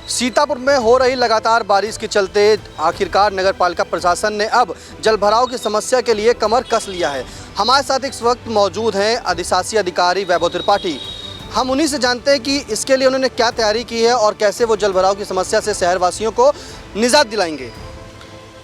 सीतापुर में हो रही लगातार बारिश के चलते आखिरकार नगरपालिका प्रशासन ने अब जलभराव की समस्या के लिए कमर कस लिया है। हमारे साथ इस वक्त मौजूद हैं अधिशासी अधिकारी वैभव त्रिपाठी। हम उन्हीं से जानते हैं कि इसके लिए उन्होंने क्या तैयारी की है और कैसे वो जलभराव की समस्या से शहरवासियों को निजात दिलाएंगे।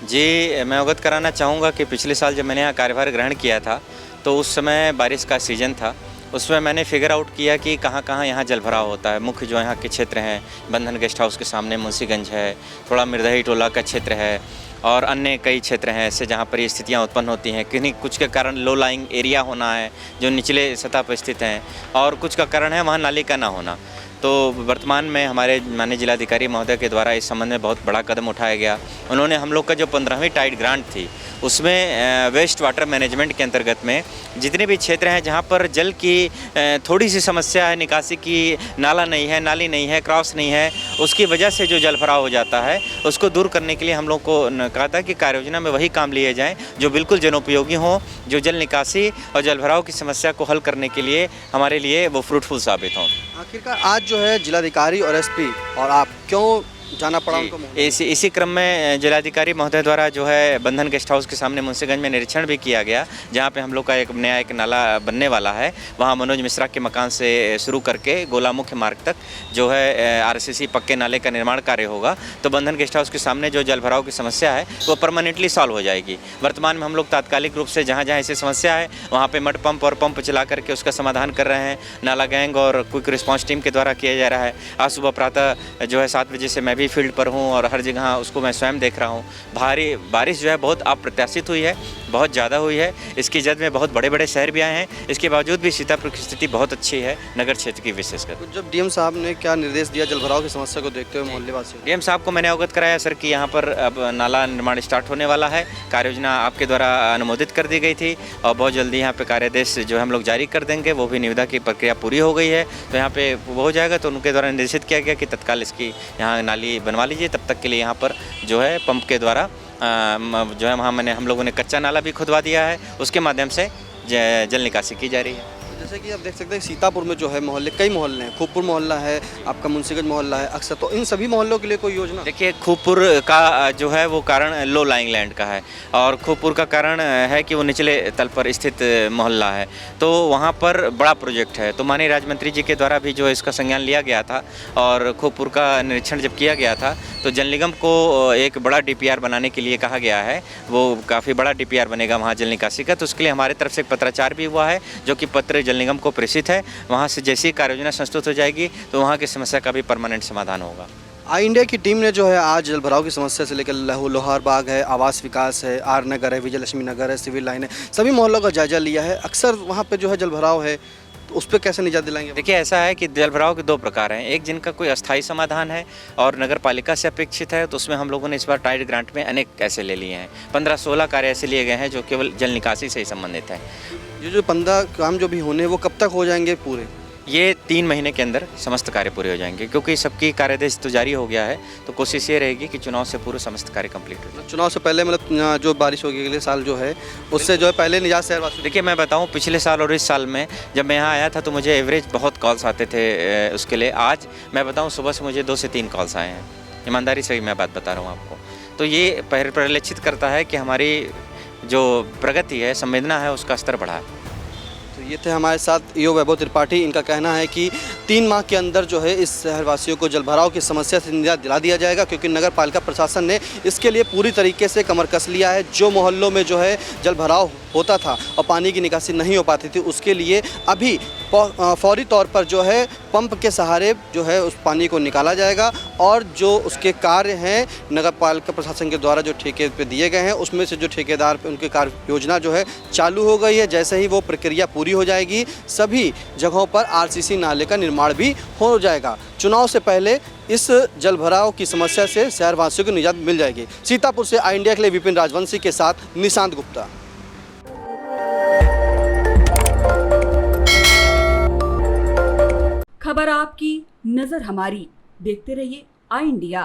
जी, मैं अवगत कराना चाहूँगा कि पिछले साल जब मैंने यहाँ कार्यभार ग्रहण किया था तो उस समय बारिश का सीज़न था। उसमें मैंने फिगर आउट किया कि कहाँ कहाँ यहाँ जलभराव होता है। मुख्य जो यहाँ के क्षेत्र हैं, बंधन गेस्ट हाउस के सामने मुंशीगंज है, थोड़ा मिर्दही टोला का क्षेत्र है और अन्य कई क्षेत्र हैं ऐसे जहाँ पर ये स्थितियाँ उत्पन्न होती हैं। किन्हीं कुछ के कारण लो लाइंग एरिया होना है जो निचले सतह पर स्थित हैं, और कुछ का कारण है वहाँ नाली का ना होना। तो वर्तमान में हमारे माननीय जिलाधिकारी महोदय के द्वारा इस संबंध में बहुत बड़ा कदम उठाया गया। उन्होंने हम लोग का जो 15वीं टाइड ग्रांट थी उसमें वेस्ट वाटर मैनेजमेंट के अंतर्गत में जितने भी क्षेत्र हैं जहां पर जल की थोड़ी सी समस्या है, निकासी की नाला नहीं है, नाली नहीं है, क्रॉस नहीं है, उसकी वजह से जो जलभराव हो जाता है उसको दूर करने के लिए हम लोग को कहा था कि कार्य योजना में वही काम लिए जाएँ जो बिल्कुल जनोपयोगी हों, जो जल निकासी और जलभराव की समस्या को हल करने के लिए हमारे लिए वो फ्रूटफुल साबित हों। आखिरकार आज जो है जिलाधिकारी और एसपी और आप क्यों जाना पड़ा उनको? इसी क्रम में जिलाधिकारी महोदय द्वारा जो है बंधन गेस्ट हाउस के सामने मुंशीगंज में निरीक्षण भी किया गया, जहां पे हम लोग का एक नया नाला बनने वाला है। वहां मनोज मिश्रा के मकान से शुरू करके गोला मुख्य मार्ग तक जो है आरसीसी पक्के नाले का निर्माण कार्य होगा। तो बंधन गेस्ट हाउस के सामने जो जलभराव की समस्या है वो परमानेंटली सॉल्व हो जाएगी। वर्तमान में हम लोग तात्कालिक रूप से जहाँ जहाँ ऐसी समस्या है वहाँ पर मड पंप और पंप चला करके उसका समाधान कर रहे हैं। नाला गैंग और क्विक रिस्पॉन्स टीम के द्वारा किया जा रहा है। आज सुबह प्रातः जो है 7 बजे से मैं भी फील्ड पर हूँ और हर जगह उसको मैं स्वयं देख रहा हूँ। भारी बारिश जो है बहुत अप्रत्याशित हुई है, बहुत ज़्यादा हुई है। इसकी जद में बहुत बड़े बड़े शहर भी आए हैं। इसके बावजूद भी सीतापुर की स्थिति बहुत अच्छी है, नगर क्षेत्र की विशेषकर। तो जब डीएम साहब ने क्या निर्देश दिया जलभराव की समस्या को देखते हुए मोहल्ले वासियों? डीएम साहब को मैंने अवगत कराया सर कि यहाँ पर अब नाला निर्माण स्टार्ट होने वाला है। कार्य योजना आपके द्वारा अनुमोदित कर दी गई थी और बहुत जल्दी यहाँ पे कार्यादेश जो है हम लोग जारी कर देंगे। वो भी निविदा की प्रक्रिया पूरी हो गई है, तो यहाँ पे वो हो जाएगा। तो उनके द्वारा निर्देशित किया गया कि तत्काल इसकी यहाँ नाली बनवा लीजिए। तब तक के लिए यहाँ पर जो है पंप के द्वारा जो है वहाँ हम लोगों ने कच्चा नाला भी खुदवा दिया है, उसके माध्यम से जल निकासी की जा रही है। जैसे कि आप देख सकते हैं सीतापुर में जो है मोहल्ले, कई मोहल्ले हैं। खूबपुर मोहल्ला है, आपका मुंशीगंज मोहल्ला है अक्सर, तो इन सभी मोहल्लों के लिए कोई योजना? देखिए, खूबपुर का जो है वो कारण लो लाइंग लैंड का है और खूबपुर का कारण है कि वो निचले तल पर स्थित मोहल्ला है, तो वहाँ पर बड़ा प्रोजेक्ट है। तो माननीय राज्य मंत्री जी के द्वारा भी जो इसका संज्ञान लिया गया था और खूबपुर का निरीक्षण जब किया गया था तो जल निगम को एक बड़ा डीपीआर बनाने के लिए कहा गया है। वो काफ़ी बड़ा डीपीआर बनेगा वहाँ जल निकासी का। तो उसके लिए हमारे तरफ से एक पत्राचार भी हुआ है जो कि पत्र जल निगम को प्रेषित है। वहाँ से जैसी ही कार्य योजना संस्तुत हो जाएगी तो वहाँ की समस्या का भी परमानेंट समाधान होगा। आई इंडिया की टीम ने जो है आज जलभराव की समस्या से लेकर लोहार बाग है, आवास विकास है, आर नगर है, विजयलक्ष्मी नगर है, सिविल लाइन है, सभी मोहल्लों का जायजा लिया है। अक्सर वहाँ पे जो है जलभराव है, तो उस पर कैसे निजात दिलाएंगे? देखिए, ऐसा है कि जलभराव के 2 प्रकार हैं। एक जिनका कोई अस्थायी समाधान है और नगर पालिका से अपेक्षित है, तो उसमें हम लोगों ने इस बार टाइड ग्रांट में अनेक ऐसे ले लिए हैं। 15-16 कार्य ऐसे लिए गए हैं जो केवल जल निकासी से ही संबंधित है। ये जो 15 काम जो भी होने वो कब तक हो जाएंगे पूरे? ये 3 महीने के अंदर समस्त कार्य पूरे हो जाएंगे, क्योंकि सबकी कार्यादेश तो जारी हो गया है। तो कोशिश ये रहेगी कि चुनाव से पूर्व समस्त कार्य कंप्लीट हो जाए। चुनाव से पहले मतलब जो बारिश होगी अगले साल जो है उससे जो है पहले निजात शहरवासी? देखिए, मैं बताऊं, पिछले साल और इस साल में जब मैं यहाँ आया था तो मुझे एवरेज बहुत कॉल्स आते थे उसके लिए। आज मैं बताऊँ सुबह से मुझे 2 से 3 कॉल्स आए हैं। ईमानदारी से ही मैं बात बता रहा हूँ आपको। तो ये परिलक्षित करता है कि हमारी जो प्रगति है, संवेदना है, उसका स्तर बढ़ा है। तो ये थे हमारे साथ ईओ वैभव त्रिपाठी। इनका कहना है कि 3 माह के अंदर जो है इस शहरवासियों को जलभराव की समस्या से निजात दिला दिया जाएगा, क्योंकि नगर पालिका प्रशासन ने इसके लिए पूरी तरीके से कमर कस लिया है। जो मोहल्लों में जो है जलभराव होता था और पानी की निकासी नहीं हो पाती थी, उसके लिए अभी फौरी तौर पर जो है पंप के सहारे जो है उस पानी को निकाला जाएगा और जो उसके कार्य हैं नगर पालिका प्रशासन के द्वारा जो ठेके पे दिए गए हैं उसमें से जो ठेकेदार पे उनकी कार्य योजना जो है चालू हो गई है। जैसे ही वो प्रक्रिया पूरी हो जाएगी सभी जगहों पर आरसीसी नाले का निर्माण भी हो जाएगा। चुनाव से पहले इस जलभराव की समस्या से शहरवासियों को निजात मिल जाएगी। सीतापुर से आई इंडिया के लिए विपिन राजवंशी के साथ निशांत गुप्ता। खबर आपकी, नजर हमारी। देखते रहिए आई इंडिया।